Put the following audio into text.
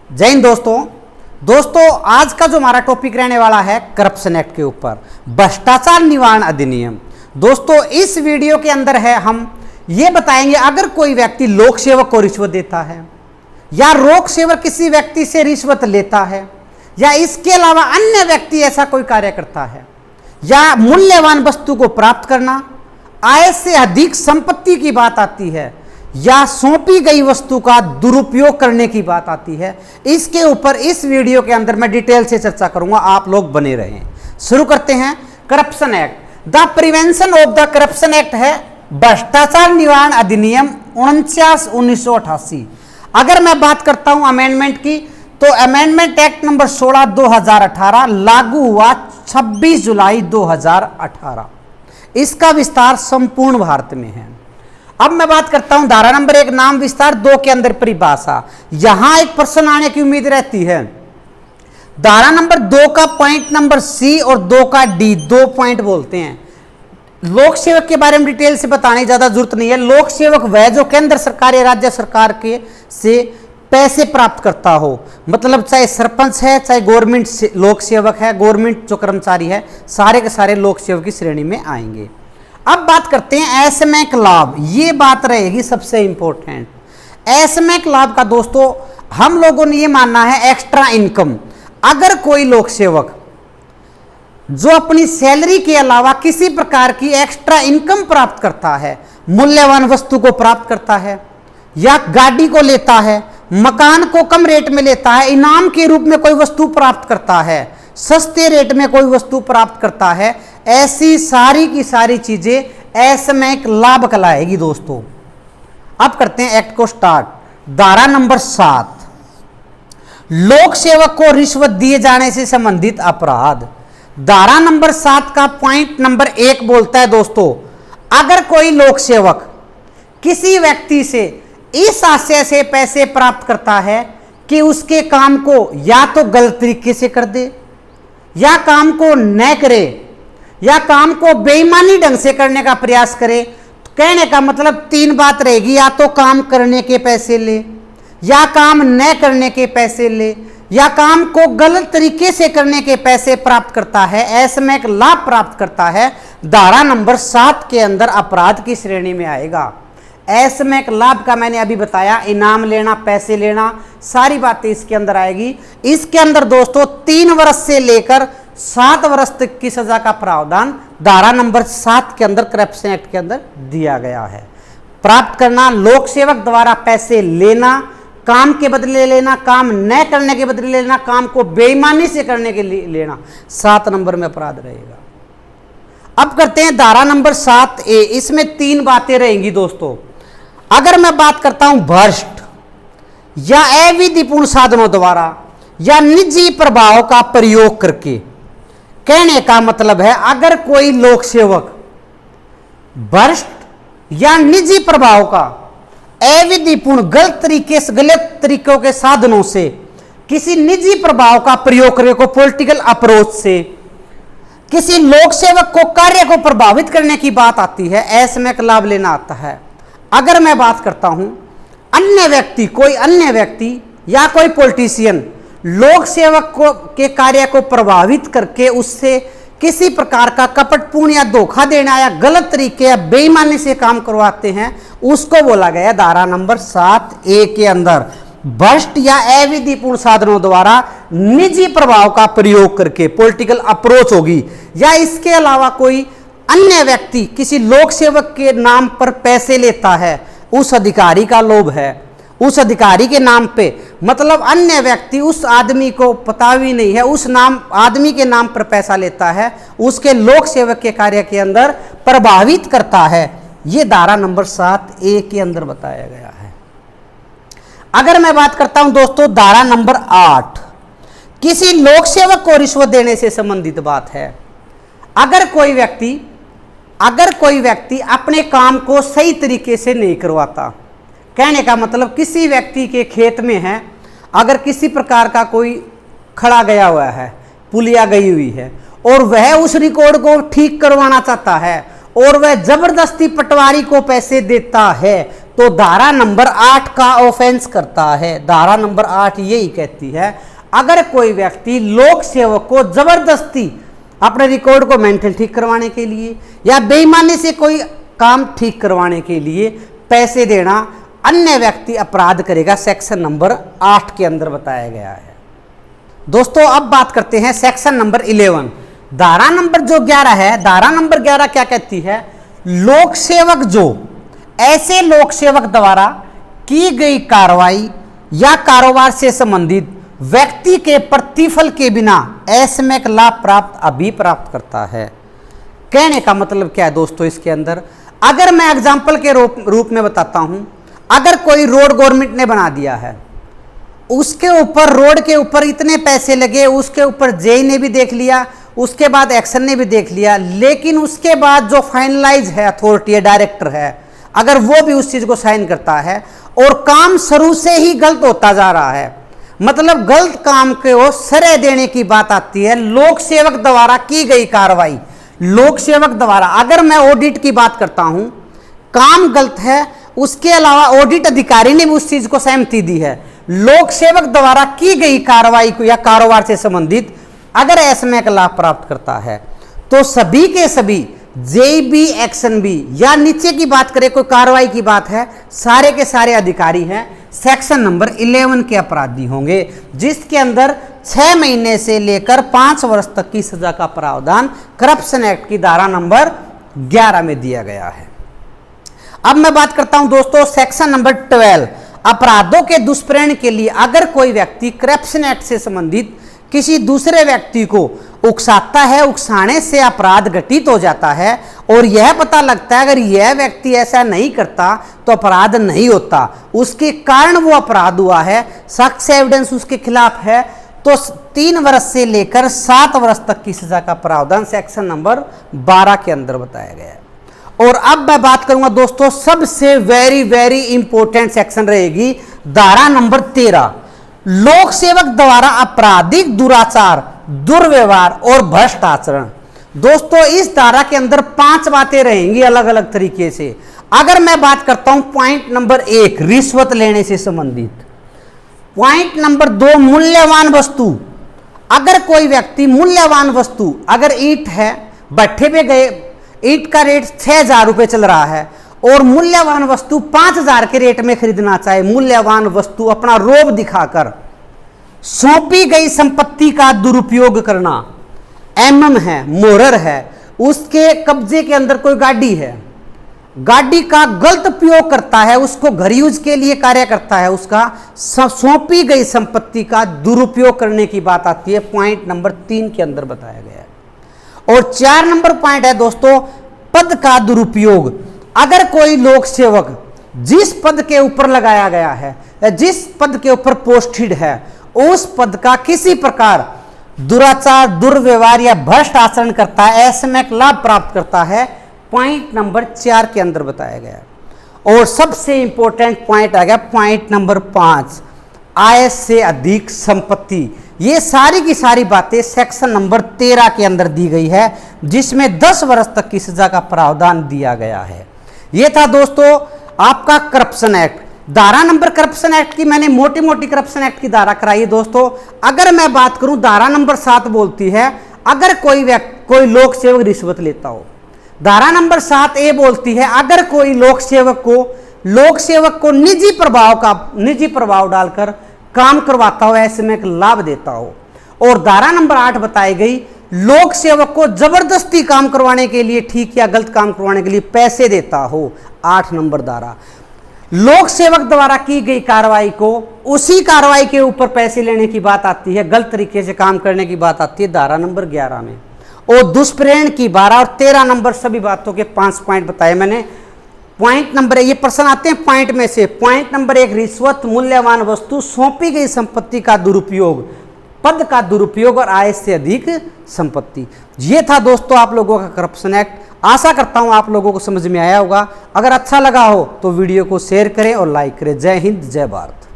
जय हिंद दोस्तों आज का जो हमारा टॉपिक रहने वाला है करप्शन एक्ट के ऊपर, भ्रष्टाचार निवारण अधिनियम। दोस्तों इस वीडियो के अंदर है हम ये बताएंगे अगर कोई व्यक्ति लोक सेवक को रिश्वत देता है या लोक सेवक किसी व्यक्ति से रिश्वत लेता है या इसके अलावा अन्य व्यक्ति ऐसा कोई कार्य करता है या मूल्यवान वस्तु को प्राप्त करना, आय से अधिक संपत्ति की बात आती है या सौंपी गई वस्तु का दुरुपयोग करने की बात आती है, इसके ऊपर इस वीडियो के अंदर मैं डिटेल से चर्चा करूंगा। आप लोग बने रहें। शुरू करते हैं। Corruption act, the prevention of the corruption act है भ्रष्टाचार निवारण अधिनियम 49/1988। अगर मैं बात करता हूं अमेंडमेंट की, तो अमेंडमेंट एक्ट नंबर 16/2018 लागू हुआ 26 जुलाई 2018। इसका विस्तार संपूर्ण भारत में है। अब मैं बात करता हूं धारा नंबर 1 नाम विस्तार, 2 के अंदर परिभाषा। यहां एक प्रश्न आने की उम्मीद रहती है। धारा नंबर 2 का पॉइंट नंबर सी और 2 का डी, 2 पॉइंट बोलते हैं। लोक सेवक के बारे में डिटेल से बताने की ज्यादा जरूरत नहीं है। लोक सेवक वह जो केंद्र सरकार या राज्य सरकार के से पैसे प्राप्त करता हो, मतलब चाहे सरपंच है चाहे गवर्नमेंट लोक सेवक है, गवर्नमेंट जो कर्मचारी है, सारे के सारे लोक सेवक की श्रेणी में आएंगे। अब बात करते हैं एसएमएक लाभ। ये बात रहेगी सबसे इंपॉर्टेंट। एसएमएक लाभ का दोस्तों हम लोगों ने ये मानना है एक्स्ट्रा इनकम। अगर कोई लोक सेवक जो अपनी सैलरी के अलावा किसी प्रकार की एक्स्ट्रा इनकम प्राप्त करता है, मूल्यवान वस्तु को प्राप्त करता है या गाड़ी को लेता है, मकान को कम रेट में लेता है, इनाम के रूप में कोई वस्तु प्राप्त करता है, सस्ते रेट में कोई वस्तु प्राप्त करता है, ऐसी सारी की सारी चीजें एसएमएक लाभ कहलाएगी दोस्तों। अब करते हैं एक्ट को स्टार्ट। धारा नंबर 7, लोक सेवक को रिश्वत दिए जाने से संबंधित अपराध। धारा नंबर 7 का पॉइंट नंबर 1 बोलता है दोस्तों, अगर कोई लोक सेवक किसी व्यक्ति से इस आशय से पैसे प्राप्त करता है कि उसके काम को या तो गलत तरीके से कर दे या काम को न करे या काम को बेईमानी ढंग से करने का प्रयास करे, तो कहने का मतलब 3 बात रहेगी, या तो काम करने के पैसे ले या काम न करने के पैसे ले या काम को गलत तरीके से करने के पैसे प्राप्त करता है, एसएमएक लाभ प्राप्त करता है, धारा नंबर 7 के अंदर अपराध की श्रेणी में आएगा। एसएमएक लाभ का मैंने अभी बताया, इनाम लेना, पैसे लेना, सारी बातें इसके अंदर आएगी। इसके अंदर दोस्तों 3 वर्ष से लेकर 7 वर्ष तक की सजा का प्रावधान धारा नंबर 7 के अंदर करप्शन एक्ट के अंदर दिया गया है। प्राप्त करना, लोक सेवक द्वारा पैसे लेना, काम के बदले लेना, काम न करने के बदले लेना, काम को बेईमानी से करने के लिए लेना, 7 नंबर में अपराध रहेगा। अब करते हैं धारा नंबर 7A। इसमें 3 बातें रहेंगी दोस्तों। अगर मैं बात करता हूं भ्रष्ट या अविधिपूर्ण साधनों द्वारा या निजी प्रभाव का प्रयोग करके, कहने का मतलब है अगर कोई लोक सेवक भ्रष्ट या निजी प्रभाव का अविधिपूर्ण गलत तरीके से, गलत तरीकों के साधनों से किसी निजी प्रभाव का प्रयोग करे को पॉलिटिकल अप्रोच से किसी लोक सेवक को कार्य को प्रभावित करने की बात आती है, एसएमएक लाभ लेना आता है। अगर मैं बात करता हूं अन्य व्यक्ति, कोई अन्य व्यक्ति या कोई पॉलिटिशियन लोक सेवक को के कार्य को प्रभावित करके उससे किसी प्रकार का कपटपूर्ण या धोखा देना या गलत तरीके या बेईमानी से काम करवाते हैं, उसको बोला गया धारा नंबर 7A के अंदर भ्रष्ट या अविधिपूर्ण साधनों द्वारा निजी प्रभाव का प्रयोग करके, पॉलिटिकल अप्रोच होगी, या इसके अलावा कोई अन्य व्यक्ति किसी लोक सेवक के नाम पर पैसे लेता है, उस अधिकारी का लोभ है, उस अधिकारी के नाम पे, मतलब अन्य व्यक्ति उस आदमी को पता भी नहीं है, उस नाम आदमी के नाम पर पैसा लेता है, उसके लोक सेवक के कार्य के अंदर प्रभावित करता है, ये धारा नंबर 7A के अंदर बताया गया है। अगर मैं बात करता हूं दोस्तों धारा नंबर 8, किसी लोक सेवक को रिश्वत देने से संबंधित बात है। अगर कोई व्यक्ति अपने काम को सही तरीके से नहीं करवाता, कहने का मतलब किसी व्यक्ति के खेत में है, अगर किसी प्रकार का कोई खड़ा गया हुआ है, पुलिया गई हुई है और वह उस रिकॉर्ड को ठीक करवाना चाहता है और वह जबरदस्ती पटवारी को पैसे देता है, तो धारा नंबर 8 का ऑफेंस करता है। धारा नंबर 8 यही कहती है, अगर कोई व्यक्ति लोक सेवक को जबरदस्ती अपने रिकॉर्ड को मेंटेन ठीक करवाने के लिए या बेईमानी से कोई काम ठीक करवाने के लिए पैसे देना अन्य व्यक्ति अपराध करेगा, सेक्शन नंबर 8 के अंदर बताया गया है। दोस्तों अब बात करते हैं सेक्शन नंबर 11। धारा नंबर जो 11 है, धारा नंबर 11 क्या कहती है, लोक सेवक जो ऐसे लोक सेवक द्वारा की गई कार्रवाई या कारोबार से संबंधित व्यक्ति के प्रतिफल के बिना ऐसमेक लाभ प्राप्त अभी प्राप्त करता है। कहने का मतलब क्या है दोस्तों, इसके अंदर अगर मैं एग्जाम्पल के रूप में बताता हूं, अगर कोई रोड गवर्नमेंट ने बना दिया है, उसके ऊपर रोड के ऊपर इतने पैसे लगे, उसके ऊपर जेई ने भी देख लिया, उसके बाद एक्शन ने भी देख लिया, लेकिन उसके बाद जो फाइनलाइज है अथॉरिटी है, डायरेक्टर है, अगर वो भी उस चीज को साइन करता है और काम शुरू से ही गलत होता जा रहा है, मतलब गलत काम को श्रेय देने की बात आती है, लोक सेवक द्वारा की गई कार्रवाई, लोक सेवक द्वारा, अगर मैं ऑडिट की बात करता हूं, काम गलत है, उसके अलावा ऑडिट अधिकारी ने भी उस चीज को सहमति दी है, लोक सेवक द्वारा की गई कार्रवाई को या कारोबार से संबंधित अगर ऐसमेक लाभ प्राप्त करता है, तो सभी के सभी जेबी एक्शन बी या नीचे की बात करें कोई कार्रवाई की बात है, सारे के सारे अधिकारी हैं सेक्शन नंबर 11 के अपराधी होंगे, जिसके अंदर 6 महीने से लेकर 5 वर्ष तक की सजा का प्रावधान करप्शन एक्ट की धारा नंबर 11 में दिया गया है। अब मैं बात करता हूं दोस्तों सेक्शन नंबर 12, अपराधों के दुष्प्रेरण के लिए अगर कोई व्यक्ति करप्शन एक्ट से संबंधित किसी दूसरे व्यक्ति को उकसाता है, उकसाने से अपराध घटित हो जाता है और यह पता लगता है अगर यह व्यक्ति ऐसा नहीं करता तो अपराध नहीं होता, उसके कारण वो अपराध हुआ है, साक्ष्य एविडेंस उसके खिलाफ है, तो 3 वर्ष से लेकर 7 वर्ष तक की सजा का प्रावधान सेक्शन नंबर 12 के अंदर बताया गया है। और अब मैं बात करूंगा दोस्तों सबसे वेरी इंपॉर्टेंट सेक्शन रहेगी धारा नंबर 13, लोक सेवक द्वारा आपराधिक दुराचार, दुर्व्यवहार और भ्रष्ट आचरण। दोस्तों इस धारा के अंदर 5 बातें रहेंगी अलग अलग तरीके से। अगर मैं बात करता हूं पॉइंट नंबर 1 रिश्वत लेने से संबंधित, पॉइंट नंबर 2 मूल्यवान वस्तु, अगर कोई व्यक्ति मूल्यवान वस्तु, अगर ईंट है, भट्ठे पे गए, ईंट का रेट 6,000 रुपये चल रहा है और मूल्यवान वस्तु 5,000 के रेट में खरीदना चाहे, मूल्यवान वस्तु अपना रोब दिखाकर सौंपी गई संपत्ति का दुरुपयोग करना, एमएम है, मोहर है, उसके कब्जे के अंदर कोई गाड़ी है, गाड़ी का गलत उपयोग करता है, उसको घर यूज के लिए कार्य करता है, उसका सौंपी गई संपत्ति का दुरुपयोग करने की बात आती है, पॉइंट नंबर 3 के अंदर बताया गया है। और 4 नंबर पॉइंट है दोस्तों पद का दुरुपयोग, अगर कोई लोक सेवक जिस पद के ऊपर लगाया गया है, जिस पद के ऊपर पोस्टेड है, उस पद का किसी प्रकार दुराचार, दुर्व्यवहार या भ्रष्ट आचरण करता है, ऐसमेक लाभ प्राप्त करता है, पॉइंट नंबर 4 के अंदर बताया गया। और सबसे इंपॉर्टेंट पॉइंट आ गया पॉइंट नंबर 5, आय से अधिक संपत्ति। ये सारी की सारी बातें सेक्शन नंबर 13 के अंदर दी गई है, जिसमें 10 वर्ष तक की सजा का प्रावधान दिया गया है। ये था दोस्तों आपका करप्शन एक्ट। धारा नंबर करप्शन एक्ट की मैंने मोटी मोटी करप्शन एक्ट की धारा कराई है दोस्तों। अगर मैं बात करूं धारा नंबर 7 बोलती है अगर कोई लोक सेवक रिश्वत लेता हो, धारा नंबर 7 ए बोलती है अगर कोई लोक सेवक को निजी प्रभाव डालकर काम करवाता हो, ऐसे में एक लाभ देता हो। और धारा नंबर 8 बताई गई लोक सेवक को जबरदस्ती काम करवाने के लिए, ठीक या गलत काम करवाने के लिए पैसे देता हो, 8 नंबर धारा। लोक सेवक द्वारा की गई कार्रवाई को उसी कार्रवाई के ऊपर पैसे लेने की बात आती है, गलत तरीके से काम करने की बात आती है धारा नंबर 11 में। और दुष्प्रेरण की 12 और 13 नंबर सभी बातों के 5 पॉइंट बताए मैंने। पॉइंट नंबर, ये प्रश्न आते हैं पॉइंट में से। पॉइंट नंबर 1 रिश्वत, मूल्यवान वस्तु, सौंपी गई संपत्ति का दुरुपयोग, पद का दुरुपयोग और आय से अधिक संपत्ति। ये था दोस्तों आप लोगों का करप्शन एक्ट। आशा करता हूं आप लोगों को समझ में आया होगा। अगर अच्छा लगा हो तो वीडियो को शेयर करें और लाइक करें। जय हिंद, जय भारत।